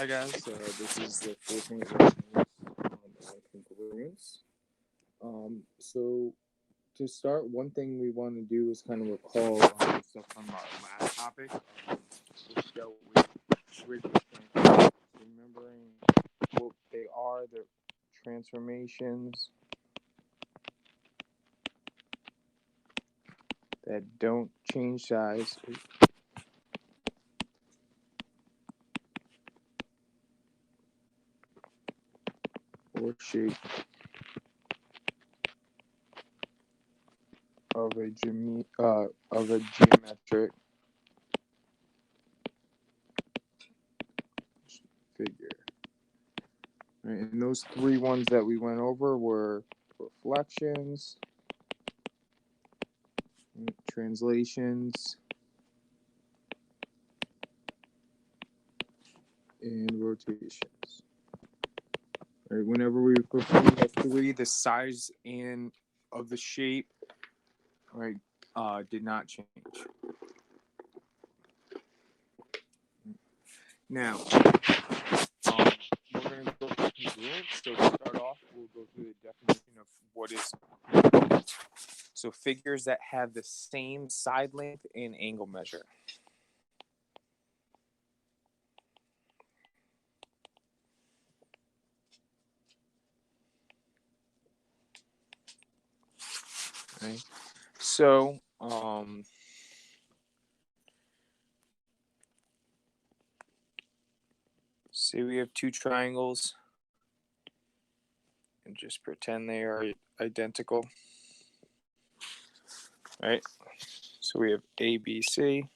Hi guys, this is the 14th version on congruence. So to start, one thing we want to do is kind of recall stuff from our last topic, which dealt with rigid transformations. Remembering what they are, the transformations that don't change size. Or shape of a geometric figure. Right, and those three ones that we went over were reflections, translations, and rotations. Right, whenever we perform the three, the size and of the shape, right, did not change. Now, we're going to go through congruence. So to start off, we'll go through the definition of what is congruent. So figures that have the same side length and angle measure. Okay. So, say we have two triangles and just pretend they are identical. Right? So we have ABC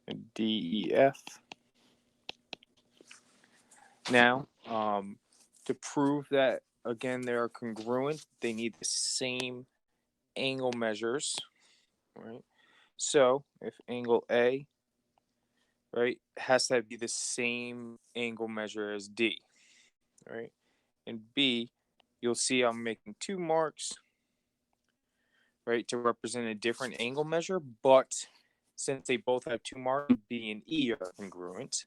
and DEF. Now, to prove that, again, they are congruent, they need the same angle measures, right? So if angle A, right, has to be the same angle measure as D, right? And B, you'll see I'm making two marks, right, to represent a different angle measure, but since they both have two marks, B and E are congruent.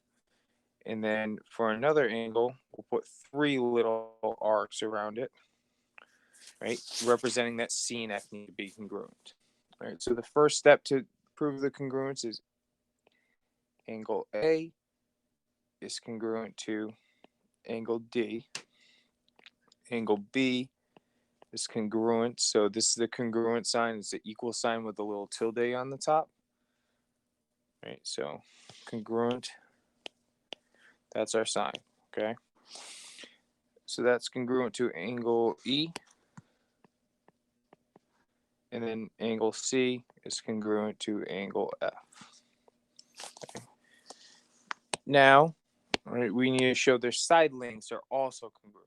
And then for another angle, we'll put three little arcs around it, right, representing that C and F need to be congruent. All right, so the first step to prove the congruence is angle A is congruent to angle D. Angle B is congruent. So this is the congruent sign. It's the equal sign with a little tilde on the top. Right, so congruent, that's our sign, okay? So that's congruent to angle E. And then angle C is congruent to angle F. Okay. Now, right, we need to show their side lengths are also congruent.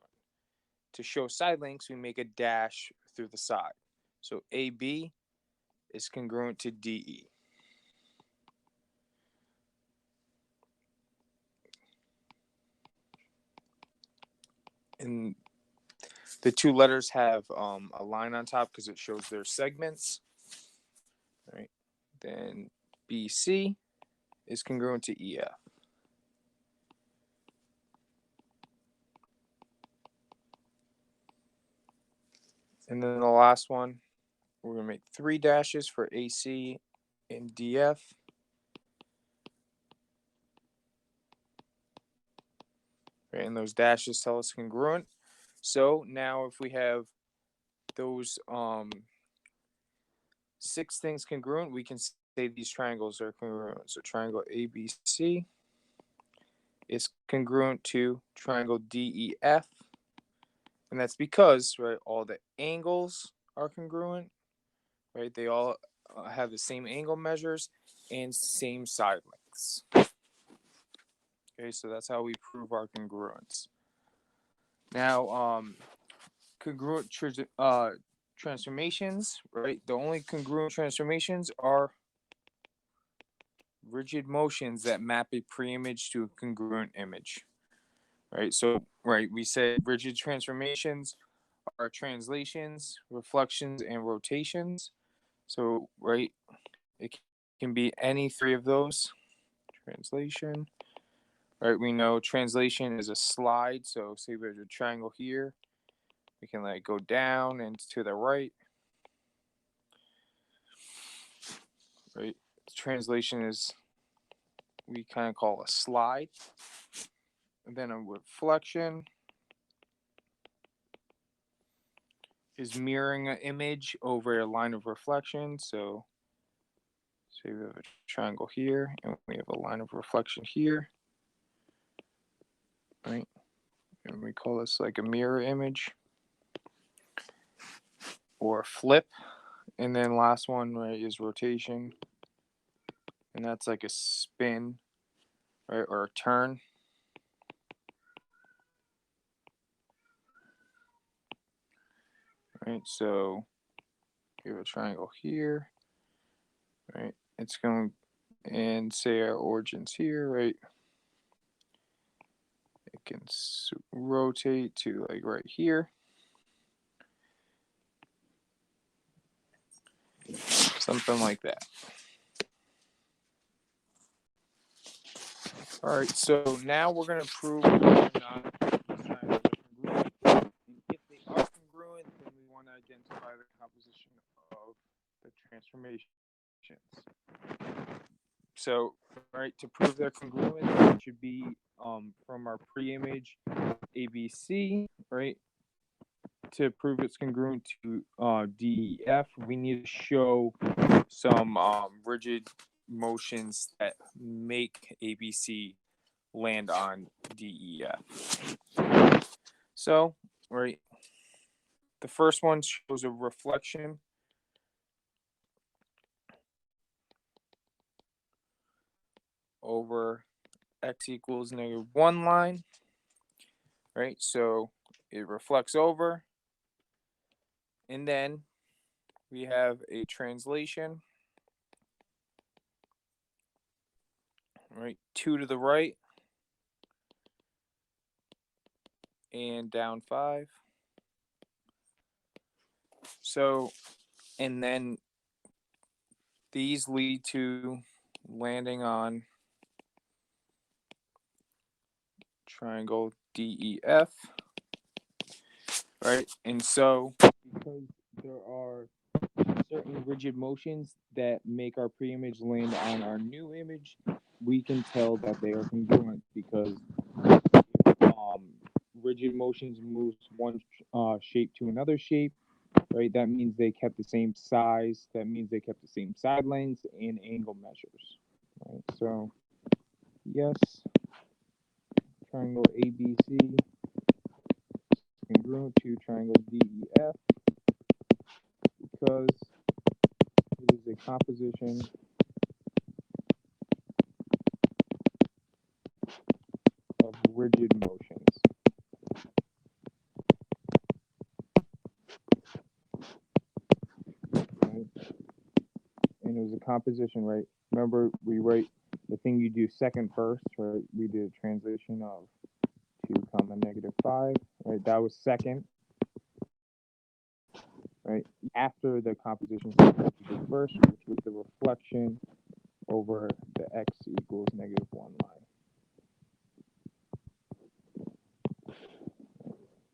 To show side lengths, we make a dash through the side. So AB is congruent to DE. And the two letters have a line on top because it shows their segments. All right. Then BC is congruent to EF. And then the last one, we're going to make three dashes for AC and DF. Right, and those dashes tell us congruent. So now if we have those 6 things congruent, we can say these triangles are congruent. So triangle ABC is congruent to triangle DEF. And that's because, right, all the angles are congruent, right? They all have the same angle measures and same side lengths. Okay, so that's how we prove our congruence. Now, congruent transformations, right? The only congruent transformations are rigid motions that map a pre-image to a congruent image, right? So, right, we said rigid transformations are translations, reflections, and rotations. So, right, it can be any three of those: translation, right? We know translation is a slide. So say there's a triangle here, we can let it go down and to the right, right? Translation is, we kind of call a slide. And then a reflection is mirroring an image over a line of reflection. So we have a triangle here and we have a line of reflection here, right? And we call this like a mirror image or flip. And then last one, right, is rotation. And that's like a spin, right, or a turn. Right, so we have a triangle here, right? It's going, and say our origin's here, right? It can rotate to like right here. Something like that. All right, so now we're going to prove whether or not these triangles are congruent. And if they are congruent, then we want to identify the composition of the transformations. So, right, to prove they're congruent, it should be from our pre-image ABC, right? To prove it's congruent to DEF, we need to show some rigid motions that make ABC land on DEF. So, right, the first one shows a reflection over x equals -1 line, right? So it reflects over, and then we have a translation, right? 2 to the right and down 5. So, and then these lead to landing on triangle DEF, right? And so, because there are certain rigid motions that make our pre-image land on our new image, we can tell that they are congruent because rigid motions moves one shape to another shape, right? That means they kept the same size. That means they kept the same side lengths and angle measures, right? So, yes, triangle ABC congruent to triangle DEF because it is a composition of rigid motions. Right? And it was a composition, right? Remember, we write the thing you do second first, right? We did a translation of 2 comma -5, right? That was second, right? After the composition you did first, which was the reflection over the x equals -1 line.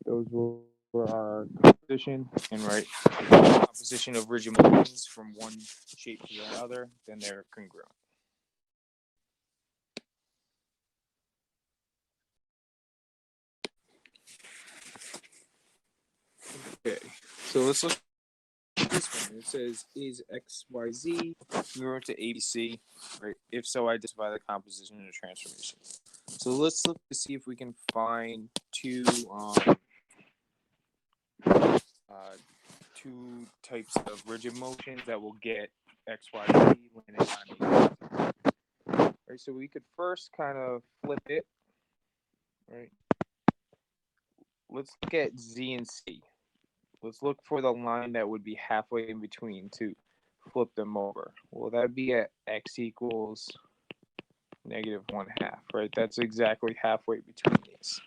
Those were our composition, and right, composition of rigid motions from one shape to another, then they're congruent. Okay, so let's look at this one. It says, is XYZ congruent to ABC? Right? If so, identify the composition and the transformation. So let's look to see if we can find two types of rigid motions that will get XYZ landing on ABC. Right, so we could first kind of flip it. Right. Let's look at Z and C. Let's look for the line that would be halfway in between to flip them over. Well, that'd be at x equals -1/2, right? That's exactly halfway between these.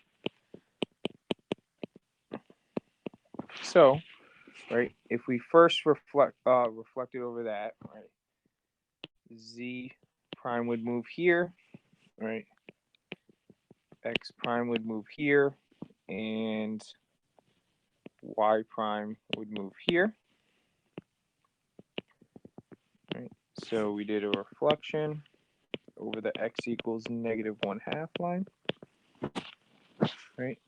So, right, if we first reflect it over that, right, Z prime would move here, right? x prime would move here, and y prime would move here. Right. So we did a reflection over the x equals -1/2 line. Right.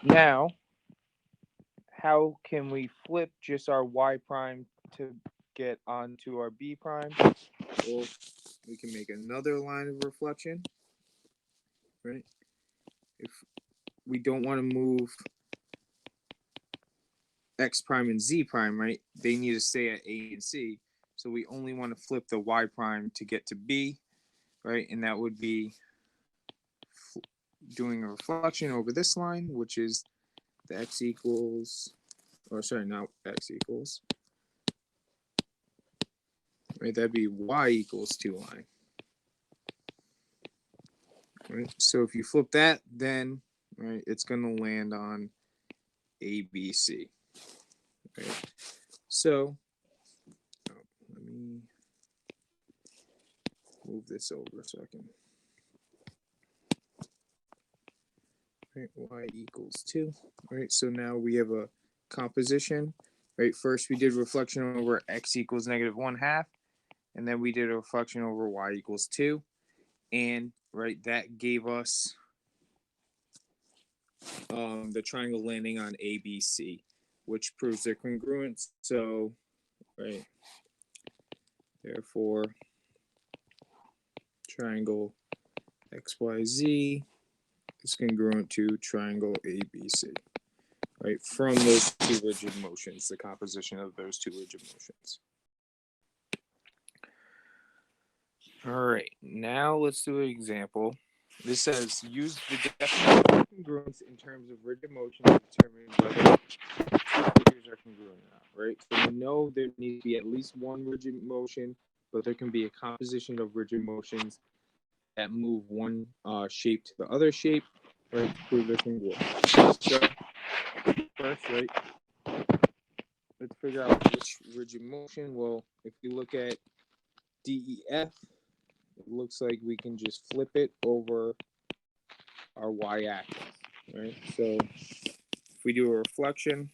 Now, how can we flip just our y prime to get onto our b prime? Well, we can make another line of reflection. Right. If we don't want to move x prime and z prime, right? They need to stay at a and c. So we only want to flip the y prime to get to b, right? And that would be doing a reflection over this line, which is the x equals, or sorry, not x equals, right? That'd be y equals 2 line. Right? So if you flip that, then right, it's going to land on ABC. Right? So let me move this over a second. Right, y equals 2. Right, so now we have a composition. Right, first we did reflection over x equals -1/2, and then we did a reflection over y equals 2, and right, that gave us the triangle landing on ABC, which proves their congruence. So, right, therefore, triangle XYZ is congruent to triangle ABC. Right, from those two rigid motions, the composition of those two rigid motions. All right, now let's do an example. This says use the definition of congruence in terms of rigid motion to determine whether two figures are congruent or not, right? So we know there needs to be at least one rigid motion, but there can be a composition of rigid motions that move one shape to the other shape, right, to prove they're congruent. So first, right, let's figure out which rigid motion. Well, if you look at DEF, it looks like we can just flip it over our y-axis, right? So if we do a reflection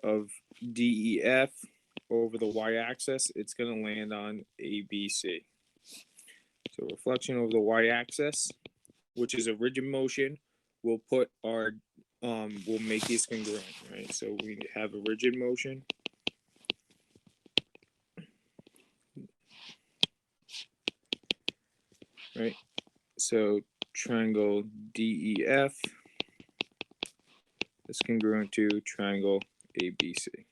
of DEF over the y-axis, it's going to land on ABC. So reflection over the y-axis, which is a rigid motion, we'll put our we'll make these congruent, right? So we have a rigid motion. Right? So triangle DEF is congruent to triangle ABC.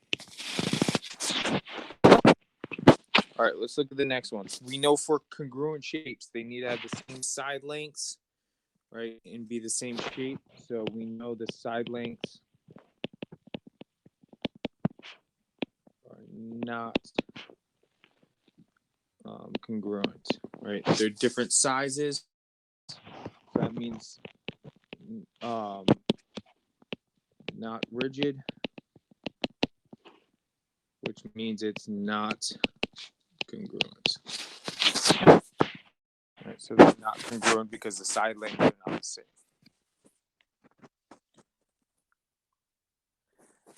All right, let's look at the next one. We know for congruent shapes, they need to have the same side lengths, right, and be the same shape. So we know the side lengths are not congruent, right? They're different sizes. So that means not rigid, which means it's not congruent. Right, so they're not congruent because the side lengths are not the same.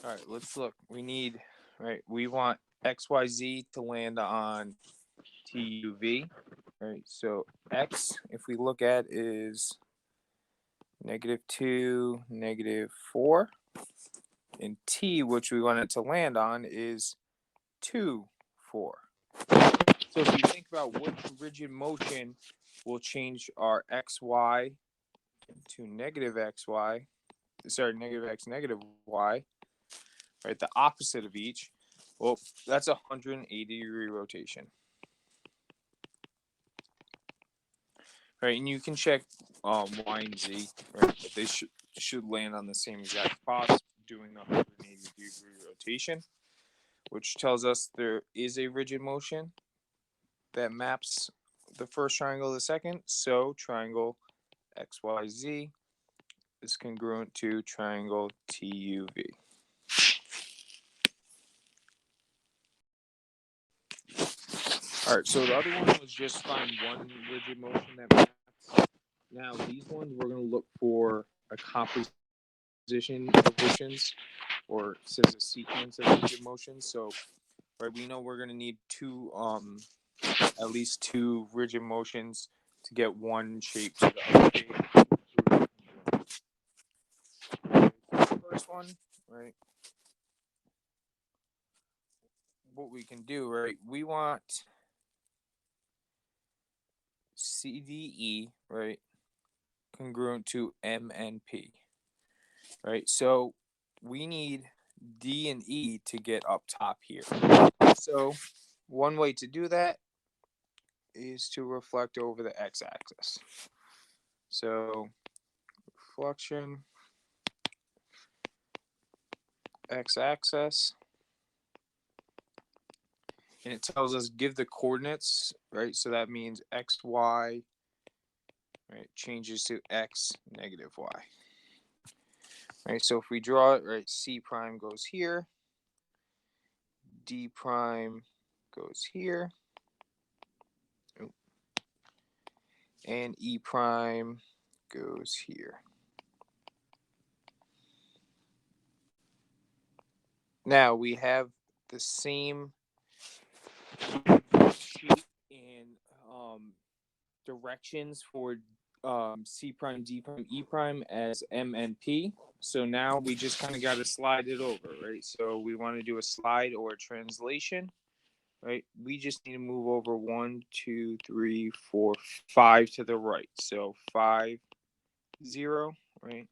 All right, let's look. We need, right, we want XYZ to land on TUV. Right, so X, if we look at, is -2, -4. And T, which we want it to land on, is 2, 4. So if you think about what rigid motion will change our XY to -XY, sorry, -X, -Y, right, the opposite of each, well, that's a 180-degree rotation. Right, and you can check Y and Z, right, but they should land on the same exact spots doing the 180-degree rotation, which tells us there is a rigid motion that maps the first triangle to the second. So triangle XYZ is congruent to triangle TUV. All right, so the other one was just find one rigid motion that maps Now these ones we're going to look for a composition of motions, or it says a sequence of rigid motions. So right, we know we're going to need at least two rigid motions to get one shape to the other shape. The first one, right? What we can do, right? We want CDE, right, congruent to MNP, right? So we need D and E to get up top here. So one way to do that is to reflect over the x-axis. So reflection, x-axis, and it tells us give the coordinates, right? So that means x, y, right, changes to x, negative y. Right, so if we draw it, right, C prime goes here, D prime goes here, and E prime goes here. Now we have the same shape and directions for C prime, D prime, E prime as M and P. So now we just kind of got to slide it over, right? So we want to do a slide or a translation, right? We just need to move over 1, 2, 3, 4, 5 to the right. So 5, 0, right?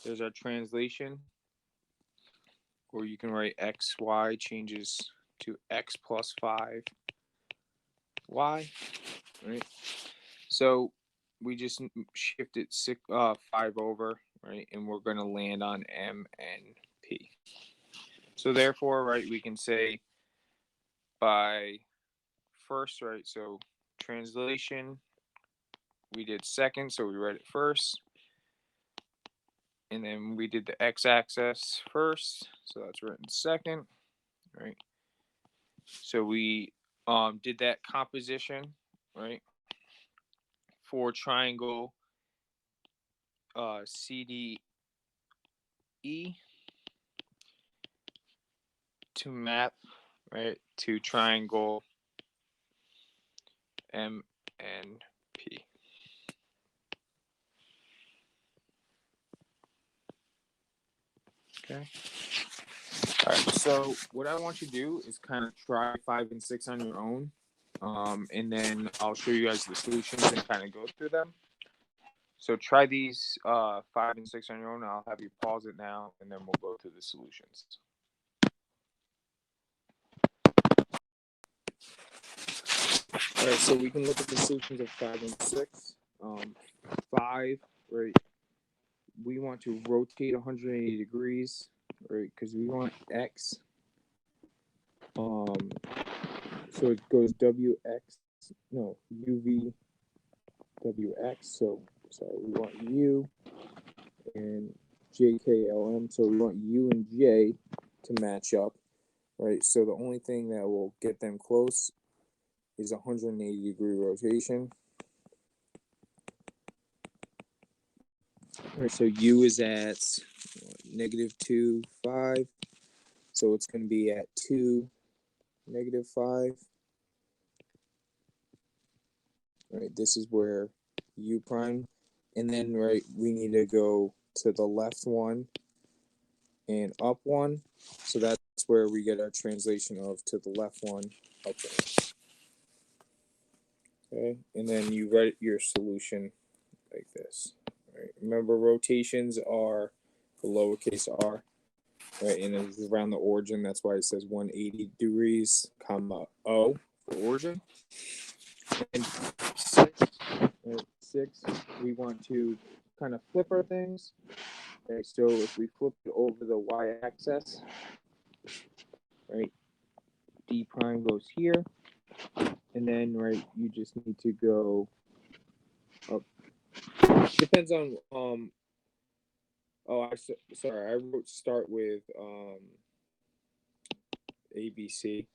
There's our translation. Or you can write x, y changes to x plus 5, y, right? So we just shifted 5 over, right? And we're going to land on M and P. So therefore, right, we can say by first, right? So translation, we did second, so we read it first. And then we did the x-axis first, so that's written second, right? So we did that composition, right, for triangle CDE to map, right, to triangle MNP. Okay. All right. So what I want you to do is kind of try 5 and 6 on your own, and then I'll show you guys the solutions and kind of go through them. So try these 5 and 6 on your own. I'll have you pause it now, and then we'll go through the solutions. All right, so we can look at the solutions of 5 and 6. 5, right? We want to rotate 180 degrees, right? Because we want x. So it goes UV, WX. So sorry, we want U and JKLM. So we want U and J to match up, right? So the only thing that will get them close is 180 degree rotation. All right, so U is at -2, 5. So it's going to be at 2, -5. Right, this is where U prime. And then, right, we need to go to the left one and up one. So that's where we get our translation of to the left one, up one. Okay, and then you write your solution like this. Right, remember rotations are the lowercase r, right, and it's around the origin. That's why it says 180 degrees, comma O for origin. And 6, right, 6, we want to kind of flip our things. Okay, so if we flip it over the y-axis, right, D prime goes here, and then, right, you just need to go up. Depends on, sorry, I wrote start with ABC.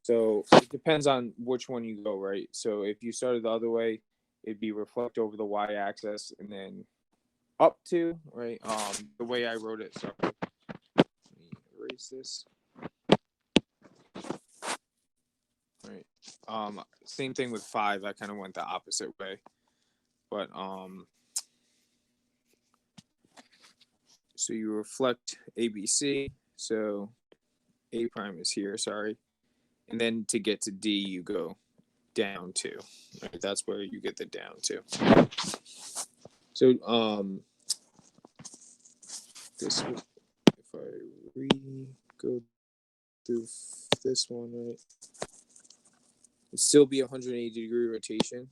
So it depends on which one you go, right? So if you started the other way, it'd be reflect over the y-axis and then up 2, right? The way I wrote it, so let me erase this. Right. Same thing with 5. I kind of went the opposite way, but so you reflect ABC. So A prime is here. Sorry, and then to get to D, you go down 2. Right. That's where you get the down 2. So this if I go through this one, right, it'd still be 180-degree rotation,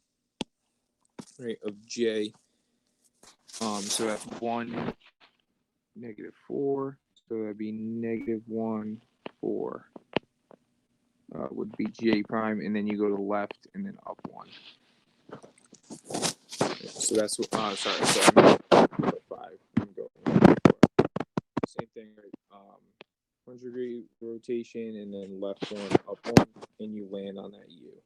right, of J. So that's 1, -4. So that'd be -1, 4. Would be J prime, and then you go to the left and then up 1. So that's what. Sorry. So I'm going to 5. I'm going 4. Same thing, right? 100-degree rotation, and then left 1, up 1, and you land on that U.